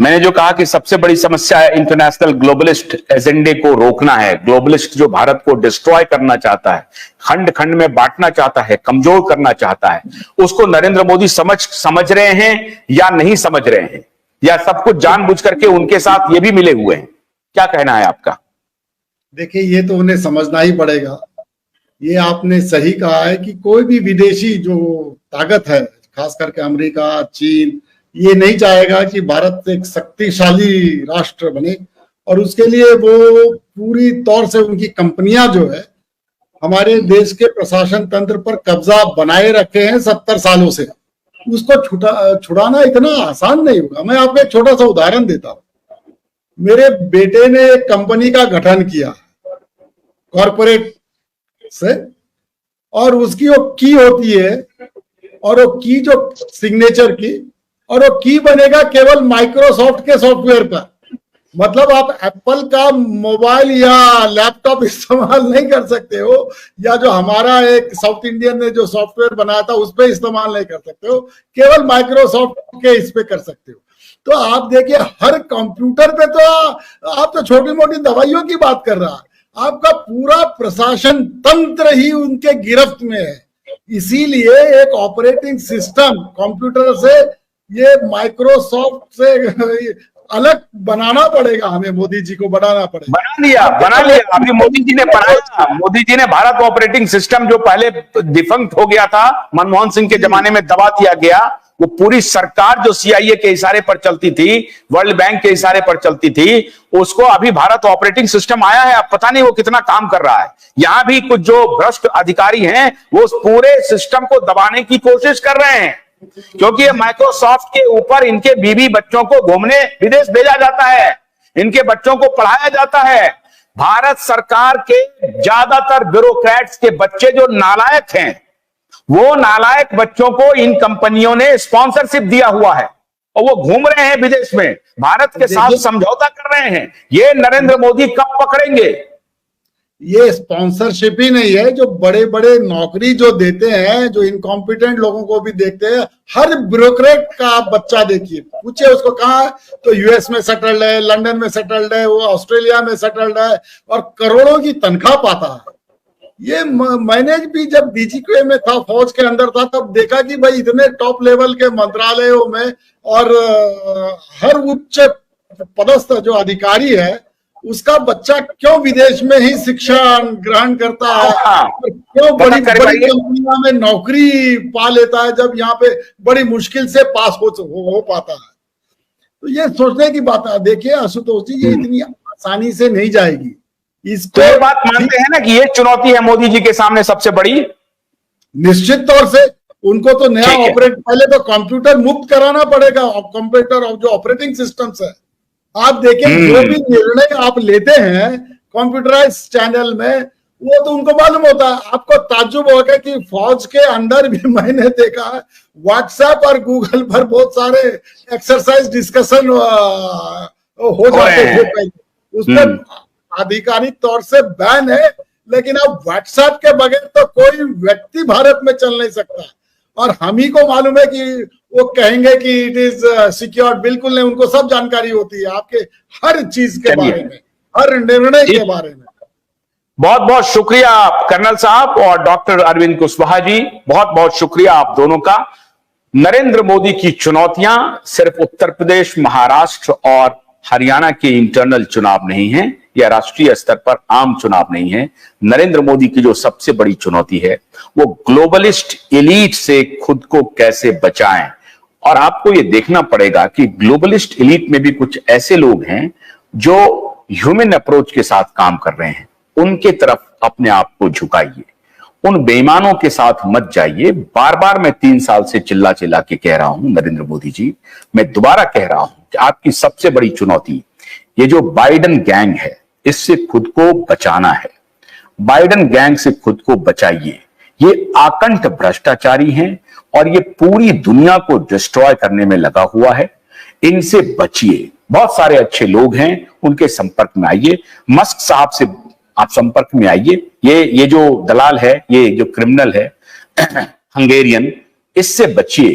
मैंने जो कहा कि सबसे बड़ी समस्या है इंटरनेशनल ग्लोबलिस्ट एजेंडे को रोकना है। ग्लोबलिस्ट जो भारत को डिस्ट्रॉय करना चाहता है, खंड खंड में बांटना चाहता है, कमजोर करना चाहता है, उसको नरेंद्र मोदी समझ रहे हैं या नहीं समझ रहे हैं, या सब कुछ जानबूझ करके उनके साथ ये भी मिले हुए हैं? क्या कहना है आपका? देखिए, ये तो उन्हें समझना ही पड़ेगा। ये आपने सही कहा है कि कोई भी विदेशी जो ताकत है, खास करके अमेरिका, चीन, ये नहीं चाहेगा कि भारत एक शक्तिशाली राष्ट्र बने, और उसके लिए वो पूरी तौर से उनकी कंपनियां जो है हमारे देश के प्रशासन तंत्र पर कब्जा बनाए रखे हैं 70 सालों से। उसको छुड़ाना इतना आसान नहीं होगा। मैं आपको एक छोटा सा उदाहरण देता हूं। मेरे बेटे ने एक कंपनी का गठन किया कॉरपोरेट से, और उसकी वो की होती है, और वो की जो सिग्नेचर की, और वो की बनेगा केवल माइक्रोसॉफ्ट के सॉफ्टवेयर पर। मतलब आप एप्पल का मोबाइल या लैपटॉप इस्तेमाल नहीं कर सकते हो, या जो हमारा एक साउथ इंडियन ने जो सॉफ्टवेयर बनाया था उस पर इस्तेमाल नहीं कर सकते हो, केवल माइक्रोसॉफ्ट के इस पे कर सकते हो। तो आप देखिए, हर कंप्यूटर पे तो आप तो छोटी मोटी दवाइयों की बात कर रहा है, आपका पूरा प्रशासन तंत्र ही उनके गिरफ्त में है। इसीलिए एक ऑपरेटिंग सिस्टम कंप्यूटर से, ये माइक्रोसॉफ्ट से अलग बनाना पड़ेगा हमें। मोदी जी को बनाना पड़ेगा। बना लिया अभी मोदी जी ने बनाया। मोदी जी ने भारत ऑपरेटिंग सिस्टम, जो पहले डिफंक्ट हो गया था, मनमोहन सिंह के जमाने में दबा दिया गया, वो पूरी सरकार जो सीआईए के इशारे पर चलती थी, वर्ल्ड बैंक के इशारे पर चलती थी, उसको अभी भारत ऑपरेटिंग सिस्टम आया है। अब पता नहीं वो कितना काम कर रहा है। यहां भी कुछ जो भ्रष्ट अधिकारी हैं वो उस पूरे सिस्टम को दबाने की कोशिश कर रहे हैं, क्योंकि ये माइक्रोसॉफ्ट के ऊपर इनके बीवी बच्चों को घूमने विदेश भेजा जाता है, इनके बच्चों को पढ़ाया जाता है। भारत सरकार के ज्यादातर ब्यूरोक्रेट्स के बच्चे जो नालायक हैं, वो नालायक बच्चों को इन कंपनियों ने स्पॉन्सरशिप दिया हुआ है, और वो घूम रहे हैं विदेश में, भारत के साथ समझौता कर रहे हैं। ये नरेंद्र मोदी कब पकड़ेंगे? ये स्पॉन्सरशिप ही नहीं है, जो बड़े बड़े नौकरी जो देते हैं, जो इनकॉम्पिटेंट लोगों को भी देखते हैं। हर ब्यूरोक्रेट का आप बच्चा देखिए, पूछिए उसको कहाँ, तो यूएस में सेटल्ड है, लंदन में सेटल्ड है, वो ऑस्ट्रेलिया में सेटल्ड है, और करोड़ों की तनख्वाह पाता है। ये मैंने भी जब डीजीके में था, फौज के अंदर था, तब देखा कि भाई इतने टॉप लेवल के मंत्रालयों में और हर उच्च पदस्थ जो अधिकारी है, उसका बच्चा क्यों विदेश में ही शिक्षा ग्रहण करता है, क्यों बड़ी बड़ी कंपनियों में नौकरी पा लेता है, जब यहाँ पे बड़ी मुश्किल से पास हो पाता है। तो ये सोचने की बात है। देखिए आशुतोष जी, ये इतनी आसानी से नहीं जाएगी। इसको तो ये बात मानते हैं ना कि ये चुनौती है मोदी जी के सामने सबसे बड़ी? निश्चित तौर से उनको तो नया पहले तो कंप्यूटर मुक्त कराना पड़ेगा, कंप्यूटर और जो ऑपरेटिंग सिस्टम्स है। आप देखें, जो भी निर्णय आप लेते हैं कंप्यूटराइज चैनल में, वो तो उनको मालूम होता है। आपको ताज्जुब होगा कि फौज के अंदर भी मैंने देखा है, व्हाट्सएप और गूगल पर बहुत सारे एक्सरसाइज डिस्कशन हो जाते थे। उसमें आधिकारिक तौर से बैन है, लेकिन अब व्हाट्सएप के बगैर तो कोई व्यक्ति भारत में चल नहीं सकता। और हम ही को मालूम है कि वो कहेंगे कि इट इज सिक्योर्ड। बिल्कुल नहीं, उनको सब जानकारी होती है आपके हर चीज के बारे में, हर निर्णय के बारे में। बहुत बहुत शुक्रिया कर्नल साहब और डॉक्टर अरविंद कुशवाहा जी, बहुत बहुत शुक्रिया आप दोनों का। नरेंद्र मोदी की चुनौतियां सिर्फ उत्तर प्रदेश, महाराष्ट्र और हरियाणा के इंटरनल चुनाव नहीं है, या राष्ट्रीय स्तर पर आम चुनाव नहीं है। नरेंद्र मोदी की जो सबसे बड़ी चुनौती है, वो ग्लोबलिस्ट एलीट से खुद को कैसे बचाएं। और आपको ये देखना पड़ेगा कि ग्लोबलिस्ट एलीट में भी कुछ ऐसे लोग हैं जो ह्यूमन अप्रोच के साथ काम कर रहे हैं। उनके तरफ अपने आप को झुकाइए, उन बेईमानों के साथ मत जाइए। बार बार मैं 3 साल से चिल्ला चिल्ला के कह रहा हूं, नरेंद्र मोदी जी, मैं दोबारा कह रहा हूं कि आपकी सबसे बड़ी चुनौती ये जो बाइडेन गैंग है, इससे खुद को बचाना है। बाइडेन गैंग से खुद को बचाइए। ये आकंठ भ्रष्टाचारी हैं और ये पूरी दुनिया को डिस्ट्रॉय करने में लगा हुआ है। इनसे बचिए। बहुत सारे अच्छे लोग हैं, उनके संपर्क में आइए। मस्क साहब से आप संपर्क में आइए। ये जो दलाल है, ये जो क्रिमिनल है हंगेरियन, इससे बचिए।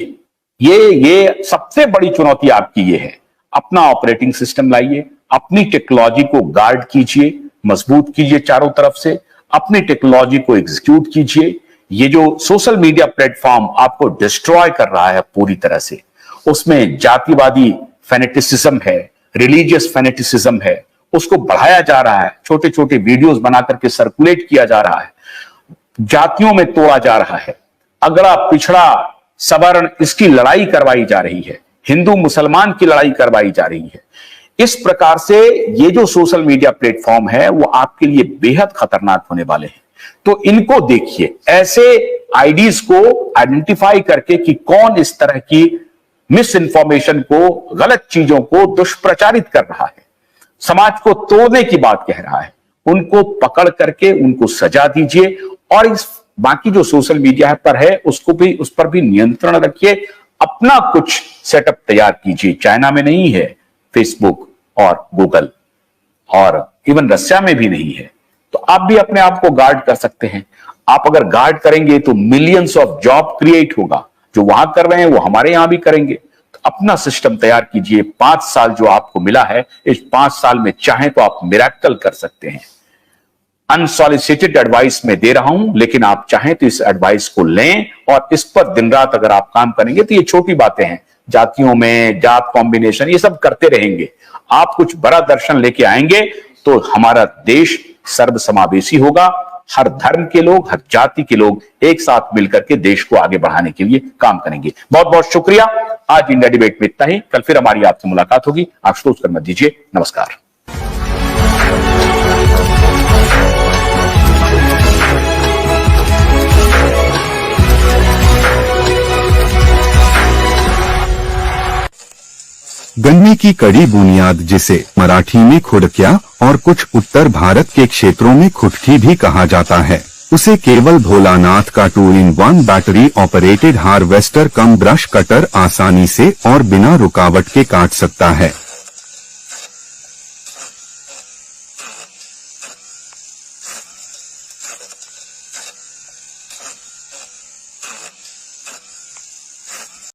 ये सबसे बड़ी चुनौती आपकी ये है। अपना ऑपरेटिंग सिस्टम लाइए, अपनी टेक्नोलॉजी को गार्ड कीजिए, मजबूत कीजिए चारों तरफ से, अपनी टेक्नोलॉजी को एग्जीक्यूट कीजिए। ये जो सोशल मीडिया प्लेटफॉर्म आपको डिस्ट्रॉय कर रहा है पूरी तरह से, उसमें जातिवादी फेनेटिसिज्म है, रिलीजियस फेनेटिसिज्म है, उसको बढ़ाया जा रहा है, छोटे छोटे वीडियोस बना करके सर्कुलेट किया जा रहा है, जातियों में तोड़ा जा रहा है, अगड़ा पिछड़ा सवर्ण इसकी लड़ाई करवाई जा रही है, हिंदू मुसलमान की लड़ाई करवाई जा रही है। इस प्रकार से ये जो सोशल मीडिया प्लेटफॉर्म है वो आपके लिए बेहद खतरनाक होने वाले हैं। तो इनको देखिए, ऐसे आईडीज को आइडेंटिफाई करके कि कौन इस तरह की मिस इंफॉर्मेशन को, गलत चीजों को दुष्प्रचारित कर रहा है, समाज को तोड़ने की बात कह रहा है, उनको पकड़ करके उनको सजा दीजिए और इस बाकी जो सोशल मीडिया पर है उसको भी, उस पर भी नियंत्रण रखिए। अपना कुछ सेटअप तैयार कीजिए। चाइना में नहीं है फेसबुक और गूगल, और इवन रशिया में भी नहीं है, तो आप भी अपने आप को गार्ड कर सकते हैं। आप अगर गार्ड करेंगे तो मिलियंस ऑफ जॉब क्रिएट होगा। जो वहां कर रहे हैं वो हमारे यहां भी करेंगे। तो अपना सिस्टम तैयार कीजिए। 5 साल जो आपको मिला है, इस 5 साल में चाहें तो आप मिरेकल कर सकते हैं। अनसॉलिसिटेड एडवाइस मैं दे रहा हूं, लेकिन आप चाहें तो इस एडवाइस को लें और इस पर दिन रात अगर आप काम करेंगे तो ये छोटी बातें हैं, जातियों में जात कॉम्बिनेशन ये सब करते रहेंगे। आप कुछ बड़ा दर्शन लेके आएंगे तो हमारा देश सर्वसमावेशी होगा। हर धर्म के लोग, हर जाति के लोग एक साथ मिलकर के देश को आगे बढ़ाने के लिए काम करेंगे। बहुत बहुत शुक्रिया। आज इंडिया डिबेट में इतना ही। कल फिर हमारी आपसे मुलाकात होगी। आप सोच कर मत दीजिए। नमस्कार। गन्ने की कड़ी बुनियाद, जिसे मराठी में खुड़किया और कुछ उत्तर भारत के क्षेत्रों में खुटकी भी कहा जाता है, उसे केवल भोलानाथ का 2-in-1 बैटरी ऑपरेटेड हार्वेस्टर कम ब्रश कटर आसानी से और बिना रुकावट के काट सकता है।